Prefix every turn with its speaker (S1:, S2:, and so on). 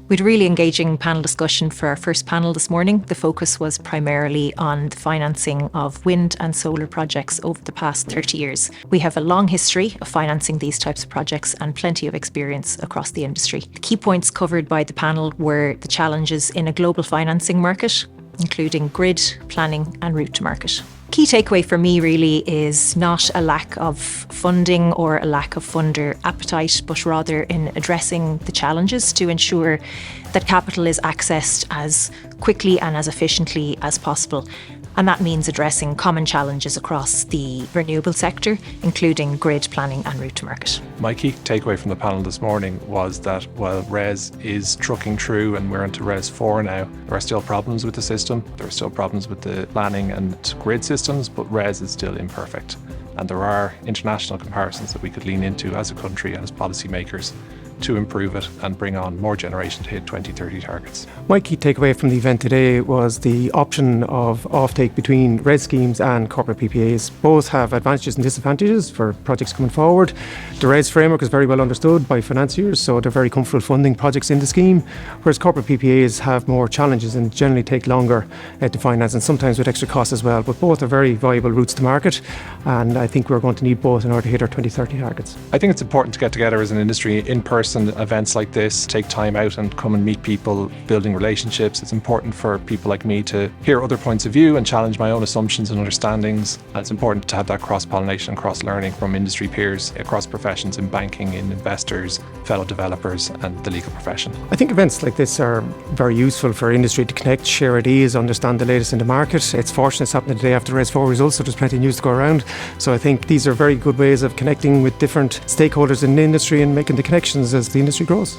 S1: We had a really engaging panel discussion for our first panel this morning. The focus was primarily on the financing of wind and solar projects over the past 30 years. We have a long history of financing these types of projects and plenty of experience across the industry. The key points covered by the panel were the challenges in a global financing market, including grid, planning and route to market. Key takeaway for me really is not a lack of funding or a lack of funder appetite, but rather in addressing the challenges to ensure that capital is accessed as quickly and as efficiently as possible. And that means addressing common challenges across the renewable sector, including grid planning and route to market.
S2: My key takeaway from the panel this morning was that while RES is trucking through and we're into RES 4 now, there are still problems with the system. There are still problems with the planning and grid systems, but RES is still imperfect. And there are international comparisons that we could lean into as a country and as policymakers to improve it and bring on more generation to hit 2030 targets.
S3: My key takeaway from the event today was the option of offtake between RES schemes and corporate PPAs. Both have advantages and disadvantages for projects coming forward. The RES framework is very well understood by financiers, so they're very comfortable funding projects in the scheme, whereas corporate PPAs have more challenges and generally take longer to finance, and sometimes with extra costs as well. But both are very viable routes to market, and I think we're going to need both in order to hit our 2030 targets.
S2: I think it's important to get together as an industry in person. Events like this, take time out and come and meet people, building relationships. It's important for people like me to hear other points of view and challenge my own assumptions and understandings. And it's important to have that cross-pollination and cross-learning from industry peers across professions in banking, in investors, fellow developers and the legal profession.
S3: I think events like this are very useful for industry to connect, share ideas, understand the latest in the market. It's fortunate it's happening today after RES 4 results, so there's plenty of news to go around. So I think these are very good ways of connecting with different stakeholders in the industry and making the connections as the industry grows.